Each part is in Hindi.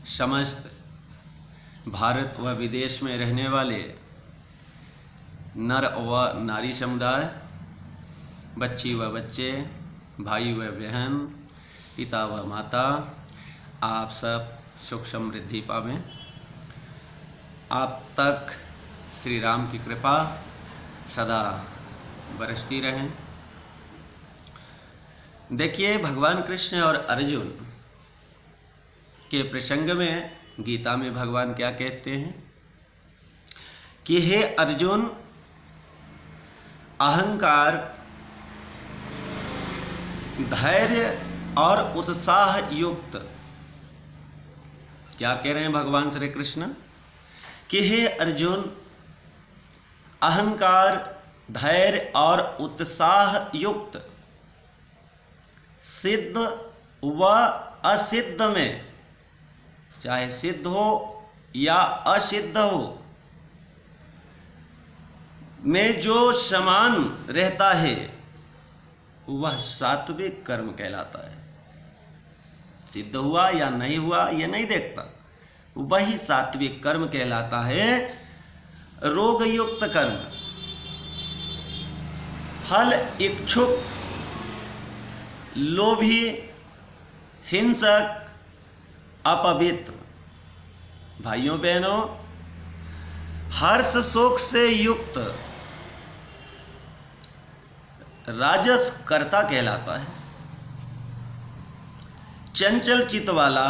समस्त भारत व विदेश में रहने वाले नर व नारी समुदाय, बच्ची व बच्चे, भाई व बहन, पिता व माता, आप सब सुख समृद्धि पावें। आप तक श्री राम की कृपा सदा बरसती रहें। देखिए, भगवान कृष्ण और अर्जुन के प्रसंग में गीता में भगवान क्या कहते हैं कि हे अर्जुन, अहंकार, धैर्य और उत्साह युक्त, क्या कह रहे हैं भगवान श्री कृष्ण कि हे अर्जुन, अहंकार, धैर्य और उत्साह युक्त सिद्ध व असिद्ध में, चाहे सिद्ध हो या असिद्ध हो, में जो समान रहता है वह सात्विक कर्म कहलाता है। सिद्ध हुआ या नहीं हुआ यह नहीं देखता, वही सात्विक कर्म कहलाता है। रोग युक्त कर्म, फल इच्छुक, लोभी, हिंसक, अपवित्र, भाइयों बहनों, हर्ष शोक से युक्त राजस कर्ता कहलाता है। चंचल चित्त वाला,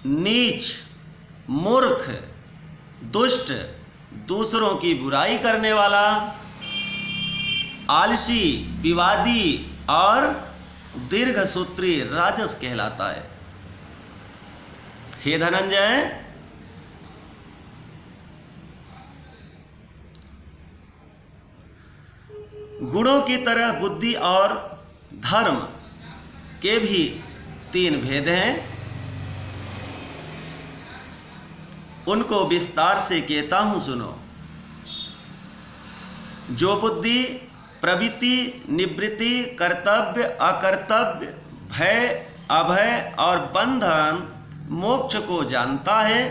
नीच, मूर्ख, दुष्ट, दूसरों की बुराई करने वाला, आलसी, विवादी और दीर्घसूत्री राजस कहलाता है। हे धनंजय, गुणों की तरह बुद्धि और धर्म के भी 3 भेद हैं। उनको विस्तार से कहता हूं, सुनो। जो बुद्धि प्रवृत्ति, निवृत्ति, कर्तव्य, अकर्तव्य, भय, अभय और बंधन, मोक्ष को जानता है,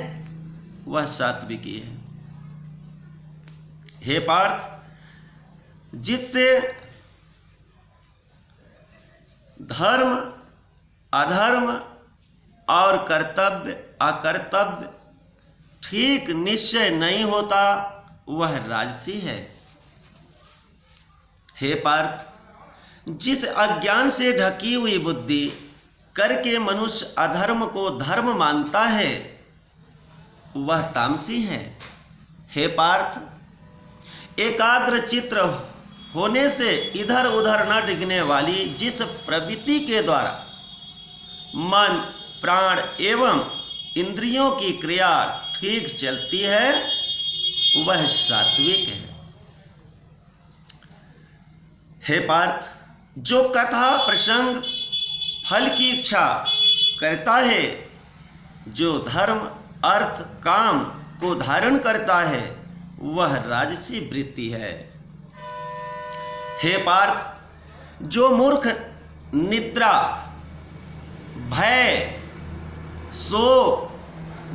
वह सात्विकी है। हे पार्थ, जिससे धर्म, अधर्म और कर्तव्य, अकर्तव्य ठीक निश्चय नहीं होता, वह राजसी है। हे पार्थ, जिस अज्ञान से ढकी हुई बुद्धि करके मनुष्य अधर्म को धर्म मानता है, वह तामसी है। हे पार्थ, एकाग्र चित्त होने से इधर उधर न डिगने वाली जिस प्रवृत्ति के द्वारा मन, प्राण एवं इंद्रियों की क्रिया ठीक चलती है, वह सात्विक है। हे पार्थ, जो कथा प्रसंग फल की इच्छा करता है, जो धर्म, अर्थ, काम को धारण करता है, वह राजसी वृत्ति है। हे पार्थ, जो मूर्ख निद्रा, भय, शोक,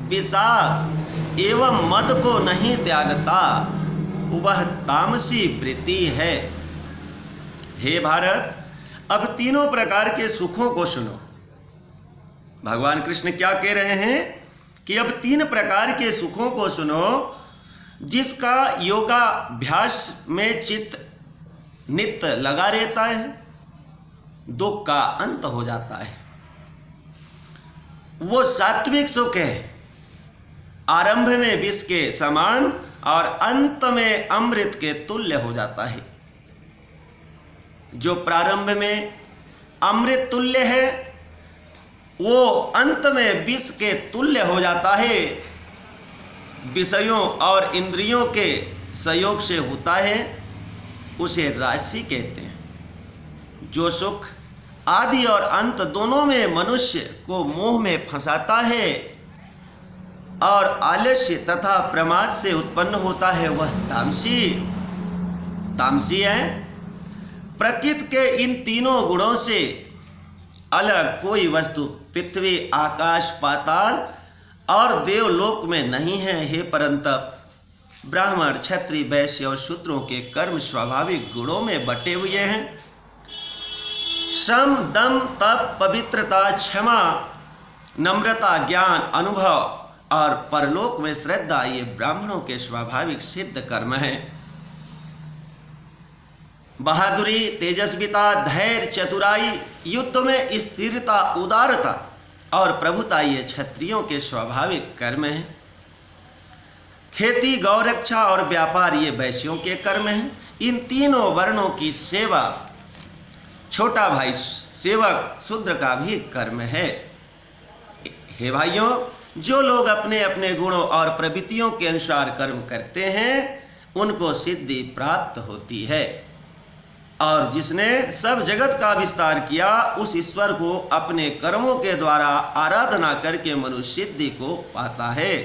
विषाद एवं मद को नहीं त्यागता, वह तामसी वृत्ति है। हे भारत, अब तीनों प्रकार के सुखों को सुनो। भगवान कृष्ण क्या कह रहे हैं कि अब 3 प्रकार के सुखों को सुनो, जिसका योगाभ्यास में चित्त नित्य लगा रहता है, दुख का अंत हो जाता है। वो सात्विक सुख है, आरंभ में विष के समान और अंत में अमृत के तुल्य हो जाता है। जो प्रारंभ में अमृत तुल्य है, वो अंत में विष के तुल्य हो जाता है। विषयों और इंद्रियों के सहयोग से होता है, उसे राजसी कहते हैं। जो सुख आदि और अंत दोनों में मनुष्य को मोह में फंसाता है और आलस्य तथा प्रमाद से उत्पन्न होता है, वह तामसी है। प्रकृति के इन तीनों गुणों से अलग कोई वस्तु पृथ्वी, आकाश, पाताल और देवलोक में नहीं है। हे परंतप, ब्राह्मण, क्षत्रिय, वैश्य और शूद्रों के कर्म स्वाभाविक गुणों में बटे हुए हैं। श्रम, दम, तप, पवित्रता, क्षमा, नम्रता, ज्ञान, अनुभव और परलोक में श्रद्धा ये ब्राह्मणों के स्वाभाविक सिद्ध कर्म हैं। बहादुरी, तेजस्विता, धैर्य, चतुराई, युद्ध में स्थिरता, उदारता और प्रभुता ये क्षत्रियों के स्वाभाविक कर्म हैं। खेती, गौरक्षा और व्यापार ये वैश्यों के कर्म हैं। इन तीनों वर्णों की सेवा छोटा भाई सेवक शूद्र का भी कर्म है। हे भाइयों, जो लोग अपने अपने गुणों और प्रवृत्तियों के अनुसार कर्म करते हैं उनको सिद्धि प्राप्त होती है, और जिसने सब जगत का विस्तार किया उस ईश्वर को अपने कर्मों के द्वारा आराधना करके मनुष्य सिद्धि को पाता है।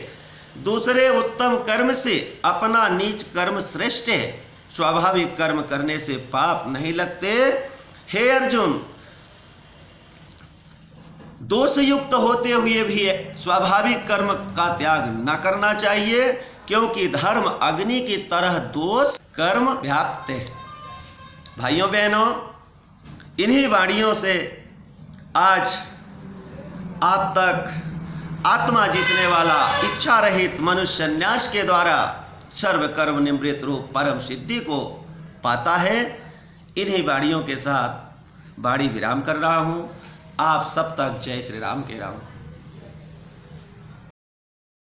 दूसरे उत्तम कर्म से अपना नीच कर्म श्रेष्ठ है। स्वाभाविक कर्म करने से पाप नहीं लगते। हे अर्जुन, दोष युक्त होते हुए भी स्वाभाविक कर्म का त्याग न करना चाहिए, क्योंकि धर्म अग्नि की तरह दोष कर्म व्याप्त है। भाइयों बहनों, इन्हीं वाणियों से आज आप तक आत्मा जीतने वाला इच्छा रहित मनुष्य संन्यास के द्वारा सर्व कर्म निवृत्त रूप परम सिद्धि को पाता है। इन्हीं वाणियों के साथ वाणी विराम कर रहा हूँ। आप सब तक जय श्री राम कह रहा हूँ।